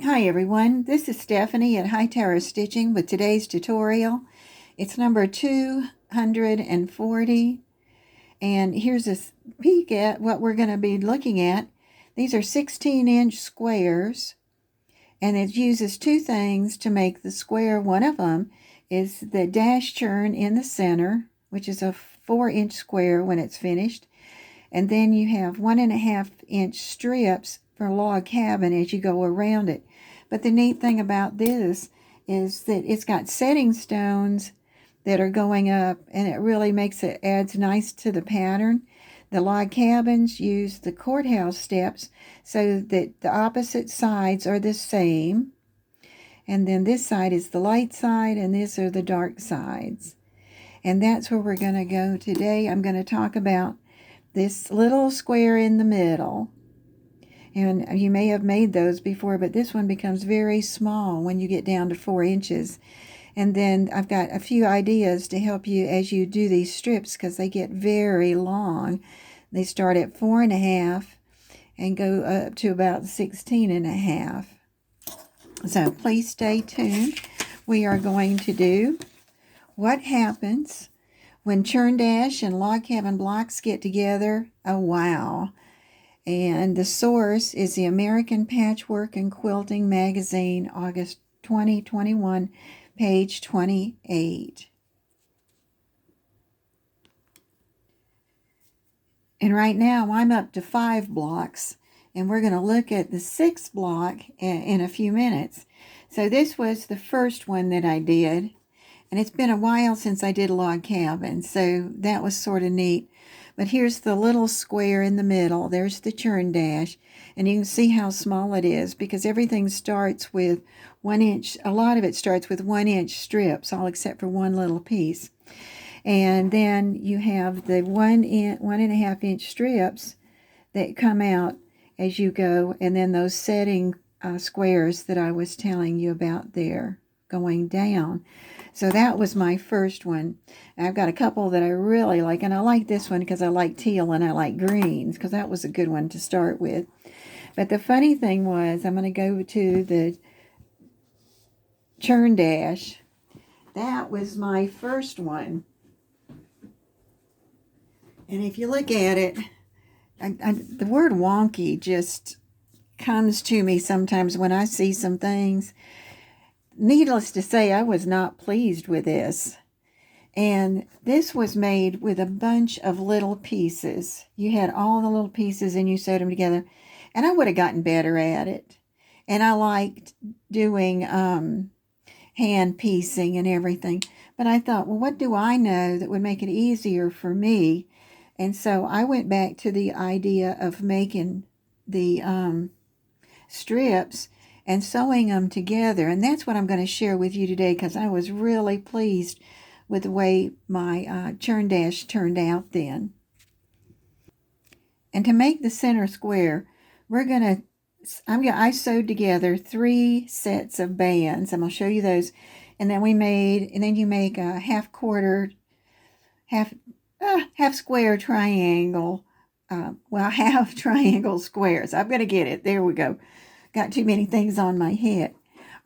Hi everyone, this is Stephanie at Hightower Stitching with today's tutorial. It's number 240, and here's a peek at what we're going to be looking at. These are 16-inch squares, and it uses two things to make the square. One of them is the dash churn in the center, which is a 4-inch square when it's finished, and then you have 1.5-inch strips for log cabin as you go around it. But the neat thing about this is that it's got setting stones that are going up, and it really adds nice to the pattern. The log cabins use the courthouse steps so that the opposite sides are the same. And then this side is the light side, and these are the dark sides. And that's where we're going to go today. I'm going to talk about this little square in the middle. And you may have made those before, but this one becomes very small when you get down to 4 inches. And then I've got a few ideas to help you as you do these strips, because they get very long. They start at 4.5 and go up to about 16.5. So please stay tuned. We are going to do what happens when Churn Dash and log cabin blocks get together. Oh, wow. And the source is the American Patchwork and Quilting Magazine, August 2021, page 28. And right now I'm up to 5 blocks, and we're going to look at the 6th block in a few minutes. So this was the first one that I did, and it's been a while since I did log cabin, so that was sort of neat. But here's the little square in the middle. There's the churn dash. And you can see how small it is, because everything starts with 1 inch. A lot of it starts with 1 inch strips, all except for one little piece. And then you have the 1.5 inch strips that come out as you go. And then those setting squares that I was telling you about there going down. So that was my first one. I've got a couple that I really like, and I like this one because I like teal and I like greens, because that was a good one to start with. But the funny thing was, I'm going to go to the Churn Dash. That was my first one. And if you look at it, the word wonky just comes to me sometimes when I see some things. Needless to say, I was not pleased with this. And this was made with a bunch of little pieces. You had all the little pieces and you sewed them together. And I would have gotten better at it. And I liked doing hand piecing and everything. But I thought, well, what do I know that would make it easier for me? And so I went back to the idea of making the strips and sewing them together. And that's what I'm going to share with you today, because I was really pleased with the way my Churn Dash turned out then. And to make the center square, I sewed together 3 sets of bands. I'm going to show you those. And then you make a half square triangle, half triangle squares. I'm going to get it. There we go. Got too many things on my head.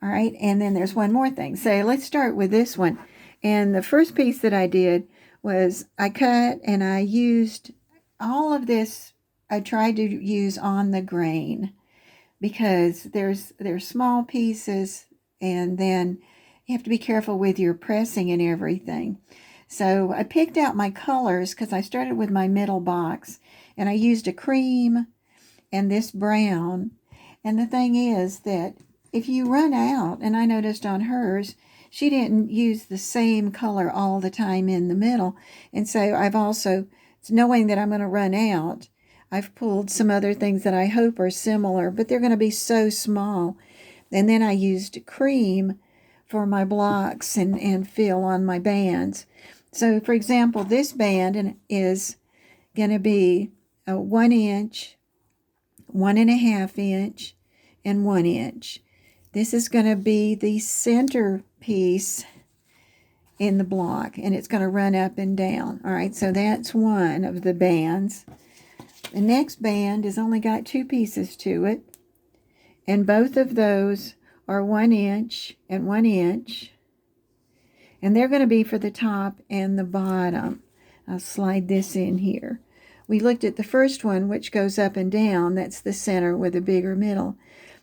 All right, and then there's one more thing. So let's start with this one. And the first piece that I did was I cut and I used all of this. I tried to use on the grain, because there's small pieces, and then you have to be careful with your pressing and everything. So I picked out my colors, because I started with my middle box, and I used a cream and this brown. And the thing is that if you run out, and I noticed on hers, she didn't use the same color all the time in the middle. And so I've also, knowing that I'm going to run out, I've pulled some other things that I hope are similar, but they're going to be so small. And then I used cream for my blocks and fill on my bands. So for example, this band is going to be a 1 inch, 1.5 inch, and 1 inch. This is going to be the center piece in the block, and it's going to run up and down. All right, so that's one of the bands. The next band has only got 2 pieces to it, And both of those are 1 inch and 1 inch. And they're going to be for the top and the bottom. I'll slide this in here. We looked at the first one, which goes up and down. That's the center with a bigger middle.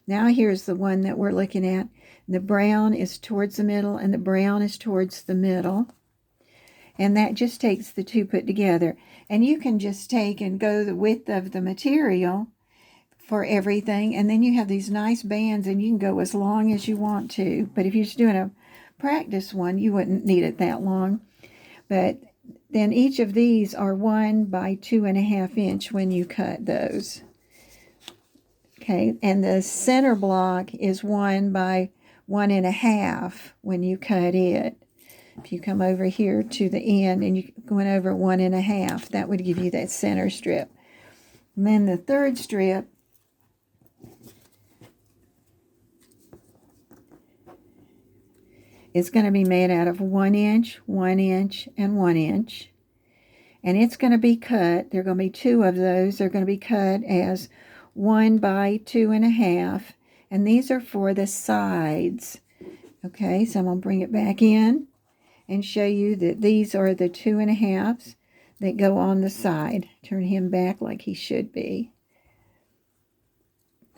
Now here's the one that we're looking at. The brown is towards the middle and the brown is towards the middle. And that just takes the two put together. And you can just take and go the width of the material for everything. And then you have these nice bands and you can go as long as you want to. But if you're just doing a practice one, you wouldn't need it that long. But then each of these are 1 by 2.5 inch when you cut those. Okay, and the center block is 1 by 1.5 when you cut it. If you come over here to the end and you're going over 1.5, that would give you that center strip. And then the third strip is going to be made out of 1 inch, 1 inch, and 1 inch. And it's going to be cut. There are going to be 2 of those. They're going to be cut as 1 by 2.5. And these are for the sides. Okay, so I'm going to bring it back in and show you that these are the 2.5s that go on the side. Turn him back like he should be.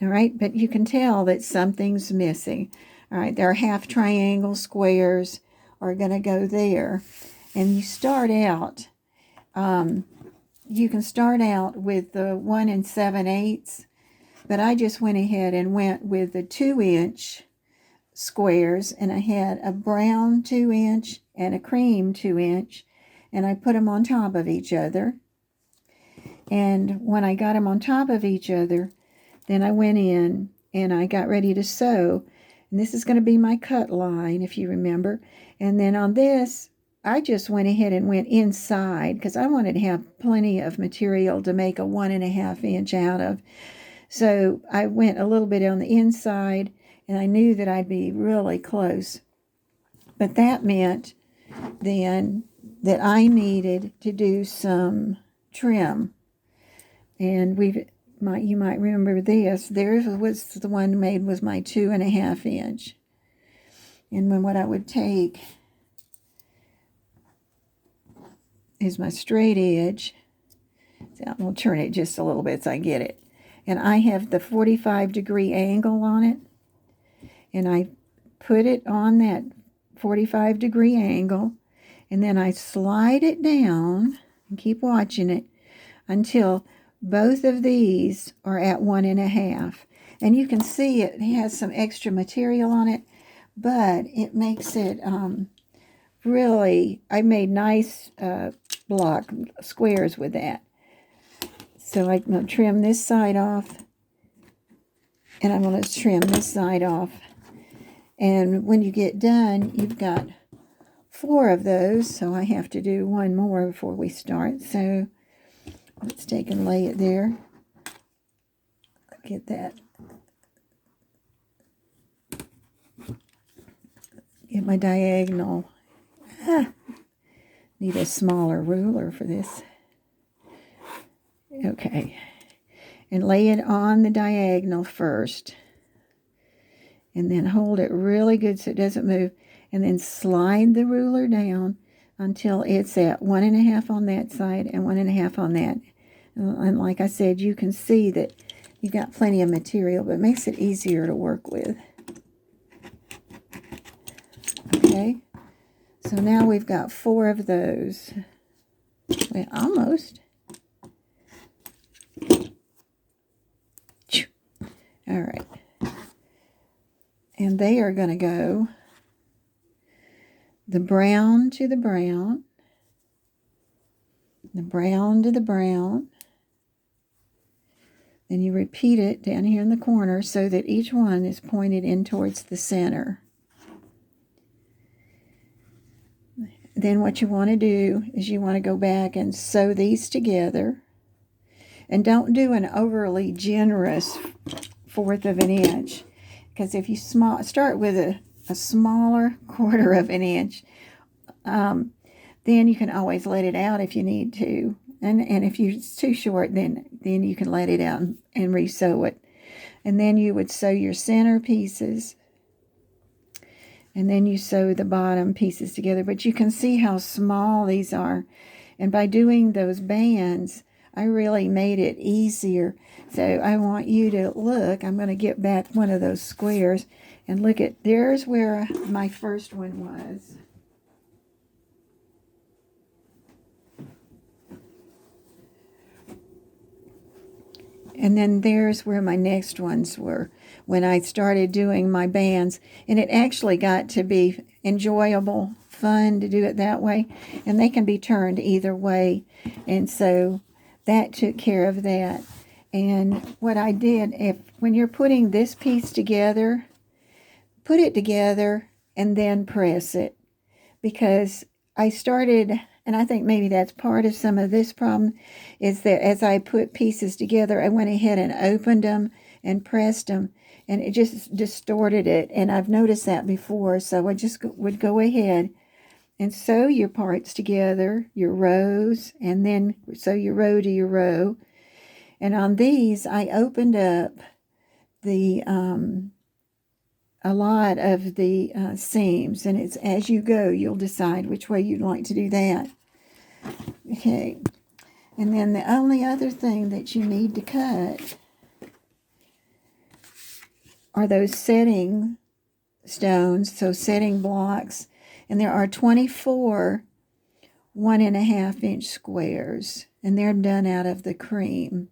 All right, but you can tell that something's missing. All right, there are half triangle squares are going to go there. And you start out, you can start out with the 1 7/8, but I just went ahead and went with the 2 inch squares, and I had a brown 2 inch and a cream 2 inch, and I put them on top of each other. And when I got them on top of each other, then I went in and I got ready to sew. And this is going to be my cut line, if you remember. And then on this, I just went ahead and went inside because I wanted to have plenty of material to make a 1.5 inch out of. So I went a little bit on the inside, and I knew that I'd be really close. But that meant then that I needed to do some trim. And you might remember this. Theirs was the one made was my 2.5 inch. And then what I would take is my straight edge. So I'm going to turn it just a little bit so I get it. And I have the 45-degree angle on it. And I put it on that 45-degree angle. And then I slide it down and keep watching it until both of these are at 1.5. And you can see it has some extra material on it, but it makes it really, I made nice block squares with that. So I'm going to trim this side off, and I'm going to trim this side off. And when you get done, you've got 4 of those, so I have to do 1 more before we start. So let's take and lay it there. Get that. Get my diagonal. Need a smaller ruler for this. Okay. And lay it on the diagonal first. And then hold it really good so it doesn't move. And then slide the ruler down until it's at 1.5 on that side and 1.5 on that. And like I said, you can see that you've got plenty of material, but it makes it easier to work with. Okay, so now we've got 4 of those. Well, almost. All right. And they are going to go the brown to the brown, the brown to the brown. Then you repeat it down here in the corner so that each one is pointed in towards the center. Then what you want to do is you want to go back and sew these together. And don't do an overly generous 1/4 of an inch. Because if you start with a smaller 1/4 of an inch, then you can always let it out if you need to. And if it's too short, then you can let it out and re-sew it. And then you would sew your center pieces, and then you sew the bottom pieces together. But you can see how small these are. And by doing those bands, I really made it easier. So I want you to look. I'm going to get back one of those squares and look at, there's where my first one was. And then there's where my next ones were when I started doing my bands. And it actually got to be enjoyable, fun to do it that way. And they can be turned either way. And so that took care of that. And what I did, when you're putting this piece together, put it together and then press it. Because I started, and I think maybe that's part of some of this problem, is that as I put pieces together, I went ahead and opened them and pressed them, and it just distorted it. And I've noticed that before, so I just would go ahead and sew your parts together, your rows, and then sew your row to your row. And on these, I opened up the a lot of the seams, and it's as you go you'll decide which way you'd like to do that. Okay, and then the only other thing that you need to cut are those setting stones, so setting blocks, and there are 24 1.5-inch squares, and they're done out of the cream.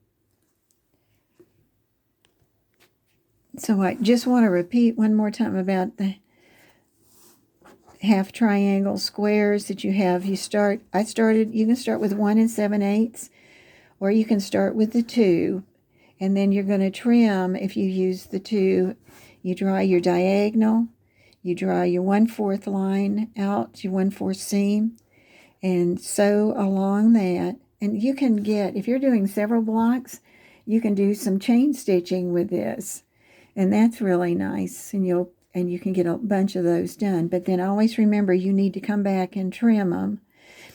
So I just want to repeat one more time about the half triangle squares that you have. You can start with 1 7/8, or you can start with the 2, and then you're going to trim. If you use the 2, you draw your diagonal, you draw your 1/4 line out, your 1/4 seam, and sew along that. And you can get, if you're doing several blocks, you can do some chain stitching with this. And that's really nice, and you can get a bunch of those done. But then always remember, you need to come back and trim them.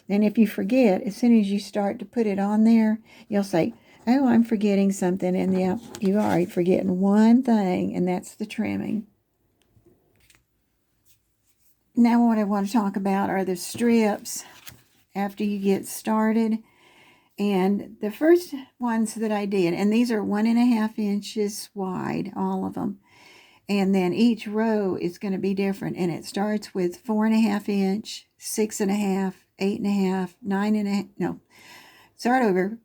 And if you forget, as soon as you start to put it on there, you'll say, oh, I'm forgetting something. And yeah, you are forgetting one thing, and that's the trimming. Now what I want to talk about are the strips after you get started. And the first ones that I did, and these are 1.5 inches wide, all of them. And then each row is going to be different. And it starts with 4.5 inch, 6.5, 8.5, 9.5, no, start over.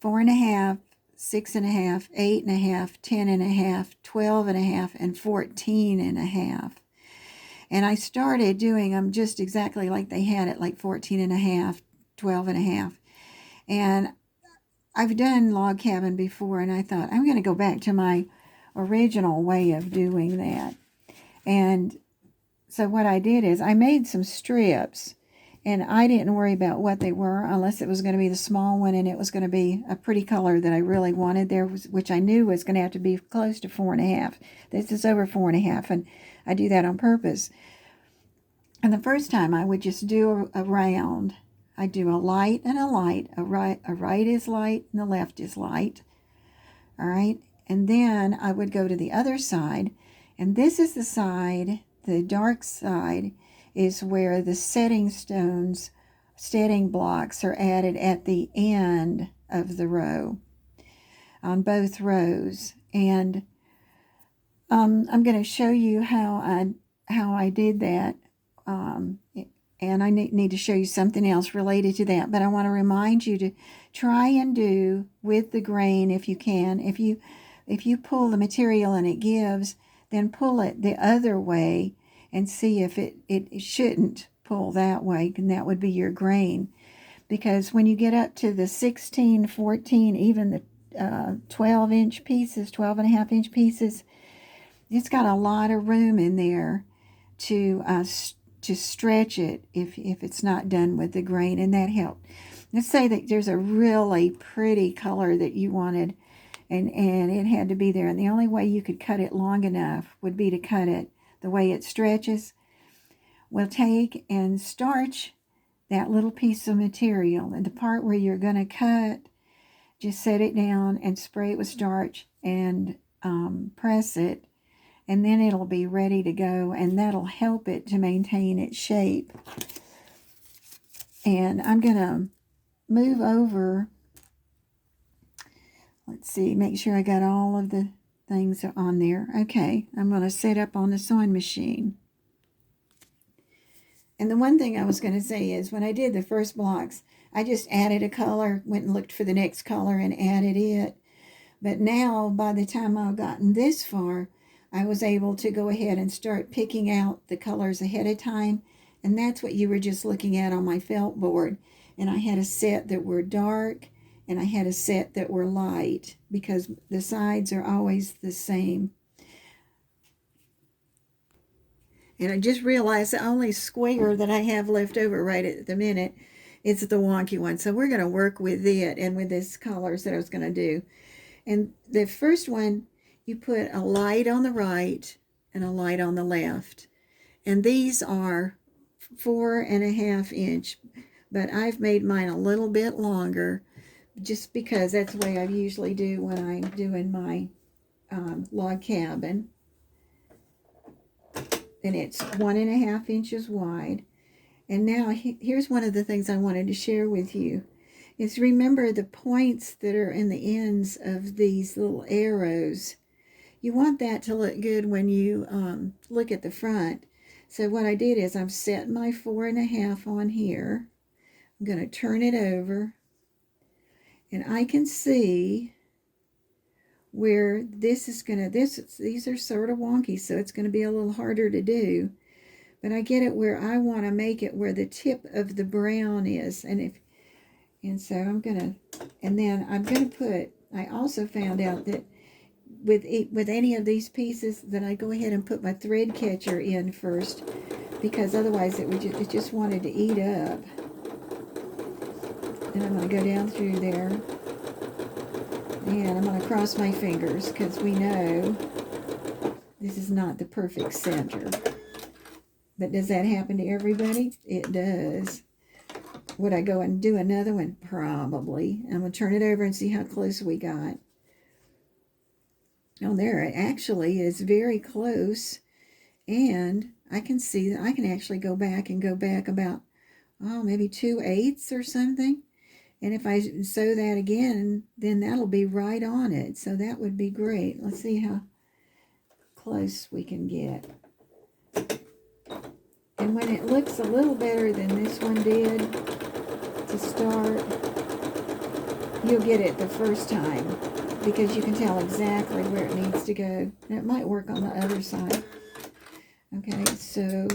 4.5, 6.5, 8.5, 10.5, 12.5, and 14.5. And I started doing them just exactly like they had it, like 14.5, 12.5. And I've done log cabin before, and I thought, I'm going to go back to my original way of doing that. And so what I did is I made some strips, and I didn't worry about what they were unless it was going to be the small one and it was going to be a pretty color that I really wanted there, which I knew was going to have to be close to 4.5. This is over 4.5, and I do that on purpose. And the first time I would just do a round. I do a light and a light. A right is light and the left is light. All right. And then I would go to the other side. And this is the side, the dark side, is where the setting stones, setting blocks are added at the end of the row, on both rows. And I'm going to show you how I did that. And I need to show you something else related to that. But I want to remind you to try and do with the grain if you can. If you pull the material and it gives, then pull it the other way and see if it shouldn't pull that way, and that would be your grain. Because when you get up to the 16, 14, even the 12-inch pieces, 12.5-inch pieces, it's got a lot of room in there to stretch it if it's not done with the grain, and that helped. Let's say that there's a really pretty color that you wanted, and it had to be there, and the only way you could cut it long enough would be to cut it the way it stretches. We'll take and starch that little piece of material, and the part where you're going to cut, just set it down and spray it with starch and press it, and then it'll be ready to go, and that'll help it to maintain its shape. And I'm going to move over. Let's see, make sure I got all of the things on there. Okay, I'm going to set up on the sewing machine. And the one thing I was going to say is when I did the first blocks, I just added a color, went and looked for the next color and added it. But now, by the time I've gotten this far, I was able to go ahead and start picking out the colors ahead of time. And that's what you were just looking at on my felt board. And I had a set that were dark, and I had a set that were light, because the sides are always the same. And I just realized the only square that I have left over right at the minute is the wonky one. So we're going to work with it and with these colors that I was going to do. And the first one, you put a light on the right and a light on the left. And these are 4.5 inch, but I've made mine a little bit longer just because that's the way I usually do when I'm doing my log cabin. And it's 1.5 inches wide. And now here's one of the things I wanted to share with you. Is remember the points that are in the ends of these little arrows. You want that to look good when you look at the front. So what I did is I've set my 4.5 on here. I'm going to turn it over. And I can see where this is going to, these are sort of wonky, so it's going to be a little harder to do. But I get it where I want to make it where the tip of the brown is. And so I'm going to, and then I'm going to put, I also found out that with any of these pieces that I go ahead and put my thread catcher in first, because otherwise it just wanted to eat up. And I'm going to go down through there, and I'm going to cross my fingers because we know this is not the perfect center. But does that happen to everybody? It does. Would I go and do another one? Probably. I'm going to turn it over and see how close we got. Oh, there it actually is very close. And I can see that I can actually go back about, maybe 2/8 or something. And if I sew that again, then that'll be right on it. So that would be great. Let's see how close we can get. And when it looks a little better than this one did to start, you'll get it the first time because you can tell exactly where it needs to go. And it might work on the other side. Okay, so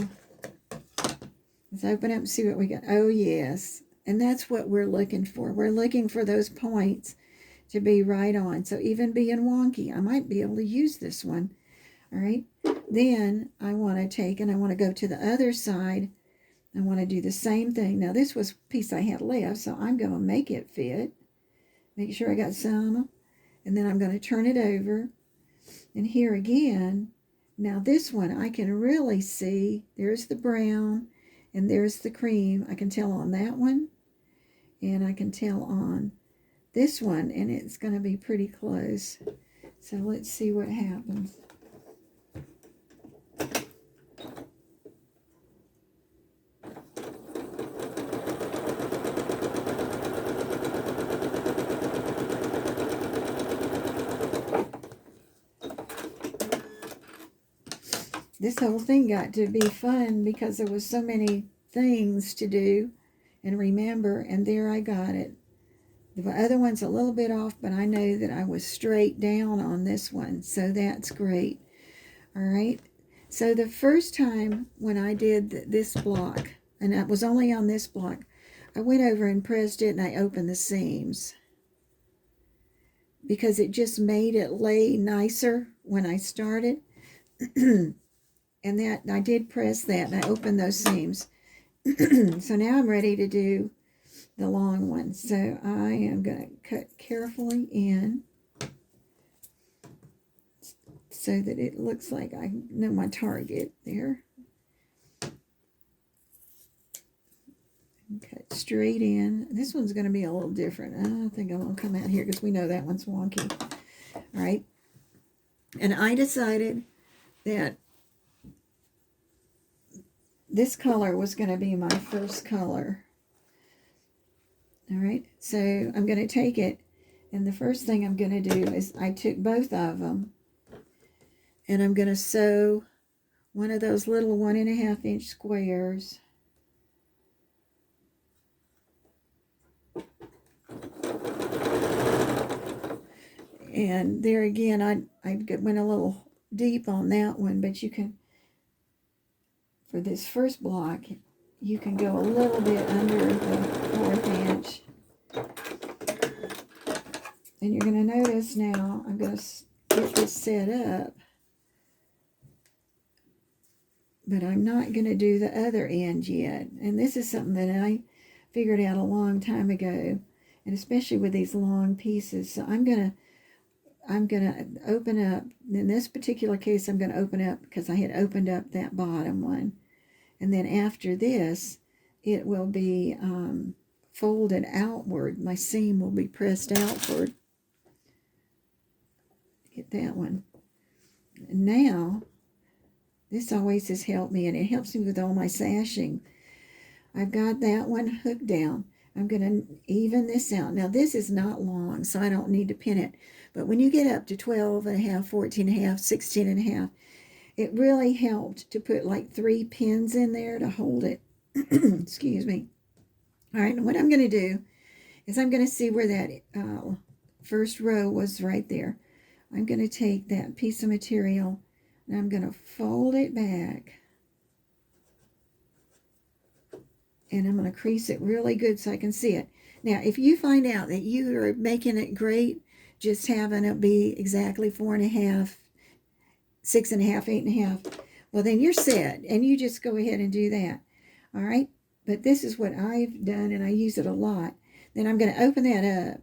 let's open up and see what we got. Oh, yes. And that's what we're looking for. We're looking for those points to be right on. So even being wonky, I might be able to use this one. All right. Then I want to take and I want to go to the other side. I want to do the same thing. Now this was a piece I had left, so I'm going to make it fit. Make sure I got some. And then I'm going to turn it over. And here again, now this one I can really see. There's the brown and there's the cream. I can tell on that one. And I can tell on this one. And it's going to be pretty close. So let's see what happens. This whole thing got to be fun because there was so many things to do and remember, and there I got it. The other one's a little bit off, but I know that I was straight down on this one, so that's great. All right, so the first time when I did this block, and it was only on this block, I went over and pressed it and I opened the seams because it just made it lay nicer when I started. And that I did press that and I opened those seams. So now I'm ready to do the long one. So I am going to cut carefully in so that it looks like I know my target there. Cut straight in. This one's going to be a little different. I don't think I'm going to come out here because we know that one's wonky. All right. And I decided that this color was going to be my first color. All right, so I'm going to take it, and the first thing I'm going to do is I took both of them, and I'm going to sew one of those little 1.5 inch squares. And there again, I went a little deep on that one, but you can, for this first block, you can go a little bit under the 1/4 inch. And you're going to notice now, I'm going to get this set up, but I'm not going to do the other end yet. And this is something that I figured out a long time ago, and especially with these long pieces. So I'm going to open up, in this particular case, I'm going to open up because I had opened up that bottom one. And then after this, it will be folded outward. My seam will be pressed outward. Get that one. And now, this always has helped me, and it helps me with all my sashing. I've got that one hooked down. I'm going to even this out. Now, this is not long, so I don't need to pin it. But when you get up to 12.5, 14.5, 16.5, it really helped to put like 3 pins in there to hold it. Excuse me. All right, and what I'm going to do is I'm going to see where that first row was right there. I'm going to take that piece of material and I'm going to fold it back. And I'm going to crease it really good so I can see it. Now, if you find out that you are making it great, just having it be exactly 4.5, 6.5, 8.5, well, then you're set, and you just go ahead and do that. All right? But this is what I've done, and I use it a lot. Then I'm going to open that up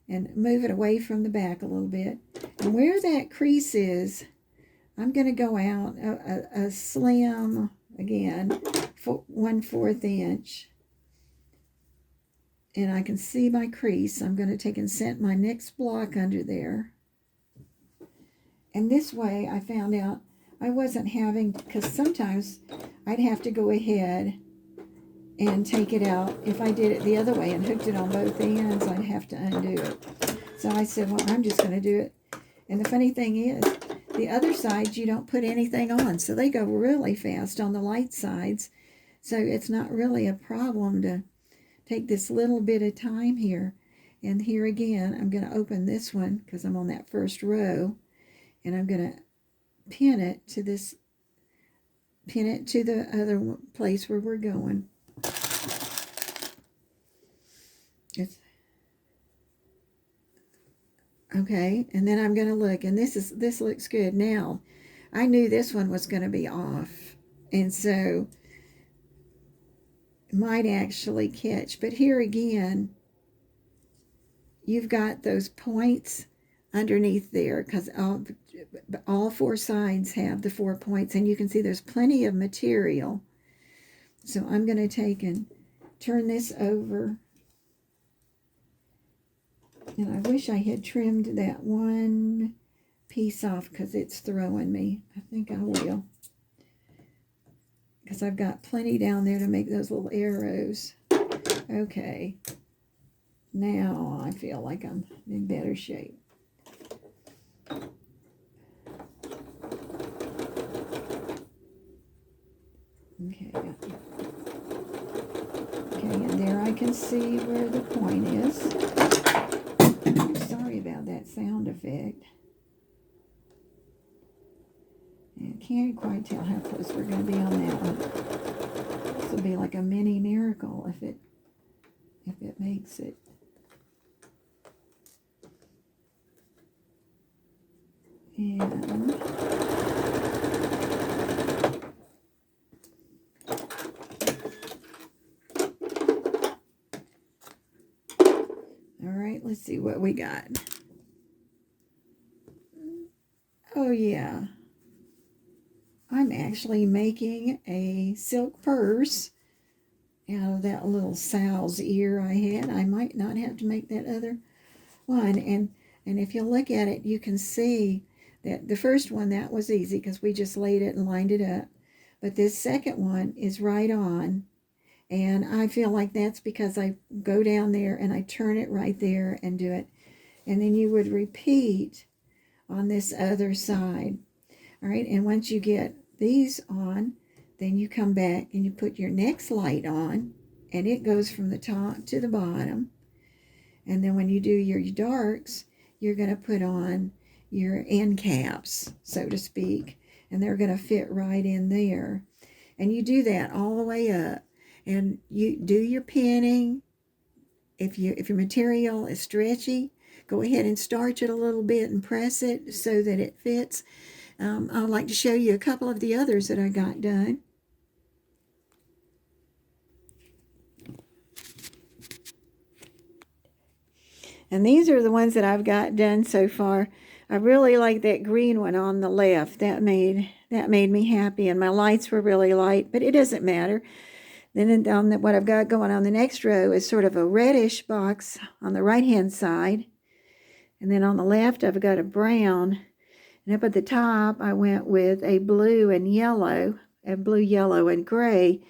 and move it away from the back a little bit. And where that crease is, I'm going to go out a slim, again, 1/4 inch. And I can see my crease. I'm going to take and set my next block under there. And this way I found out I wasn't having, because sometimes I'd have to go ahead and take it out. If I did it the other way and hooked it on both ends, I'd have to undo it. So I said, well, I'm just going to do it. And the funny thing is, the other sides you don't put anything on, so they go really fast on the light sides. So it's not really a problem to take this little bit of time here. And here again, I'm going to open this one because I'm on that first row, and I'm going to pin it to this, pin it to the other place where we're going. It's okay, and then I'm going to look, and this looks good. Now, I knew this one was going to be off, and so it might actually catch. But here again, you've got those points underneath there because all 4 sides have the 4 points, and you can see there's plenty of material. So I'm going to take and turn this over. And I wish I had trimmed that one piece off because it's throwing me. I think I will, because I've got plenty down there to make those little arrows. Okay. Now I feel like I'm in better shape. Okay. Okay, and there I can see where the point is. Sorry about that sound effect. I can't quite tell how close we're going to be on that one. This will be like a mini miracle if it makes it. And all right, let's see what we got. Oh yeah, I'm actually making a silk purse out of that little sow's ear I had. I might not have to make that other one. And if you look at it, you can see The first one, that was easy because we just laid it and lined it up. But this second one is right on. And I feel like that's because I go down there and I turn it right there and do it. And then you would repeat on this other side. All right, and once you get these on, then you come back and you put your next light on, and it goes from the top to the bottom. And then when you do your darks, you're going to put on your end caps, so to speak, and they're going to fit right in there. And you do that all the way up, and you do your pinning. If your material is stretchy, go ahead and starch it a little bit and press it so that it fits. I'd like to show you a couple of the others that I got done. And these are the ones that I've got done so far. I really like that green one on the left. That made me happy, and my lights were really light, but it doesn't matter. Then what I've got going on the next row is sort of a reddish box on the right-hand side. And then on the left, I've got a brown. And up at the top, I went with a blue and yellow, yellow, and gray.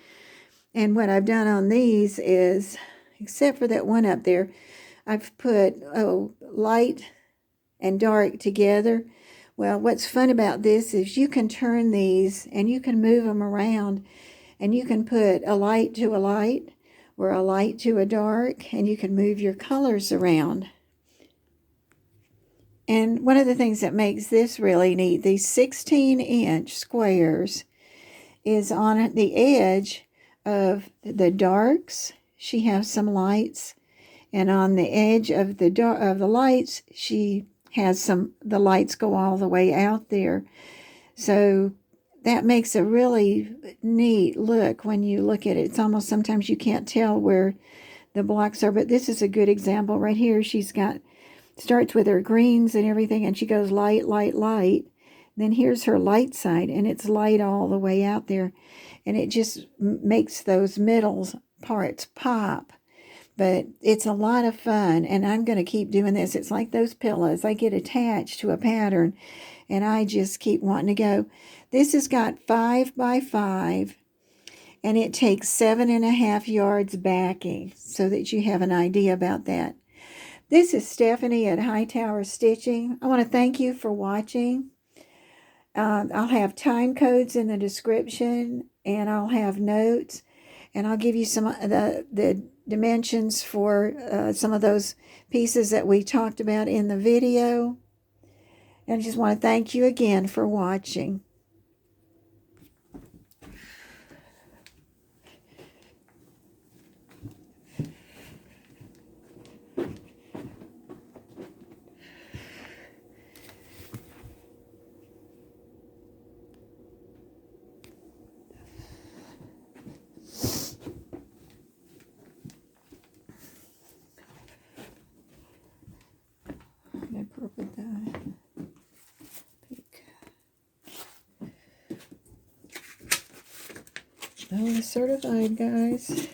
And what I've done on these is, except for that one up there, I've put light and dark together. Well, what's fun about this is you can turn these and you can move them around, and you can put a light to a light or a light to a dark, and you can move your colors around. And one of the things that makes this really neat, these 16-inch squares, is on the edge of the darks. She has some lights, and on the edge of the lights, she has the lights go all the way out there. So that makes a really neat look when you look at it. It's almost sometimes you can't tell where the blocks are, but this is a good example right here. She's got, starts with her greens and everything, and she goes light, light, light. Then here's her light side, and it's light all the way out there, and it just makes those middle parts pop. But it's a lot of fun, and I'm going to keep doing this. It's like those pillows. I get attached to a pattern, and I just keep wanting to go. This has got 5 by 5, and it takes 7.5 yards backing, so that you have an idea about that. This is Stephanie at Hightower Stitching. I want to thank you for watching. I'll have time codes in the description, and I'll have notes, and I'll give you some of the dimensions for some of those pieces that we talked about in the video. And I just want to thank you again for watching. Purple dye. Pink. Oh, certified, guys.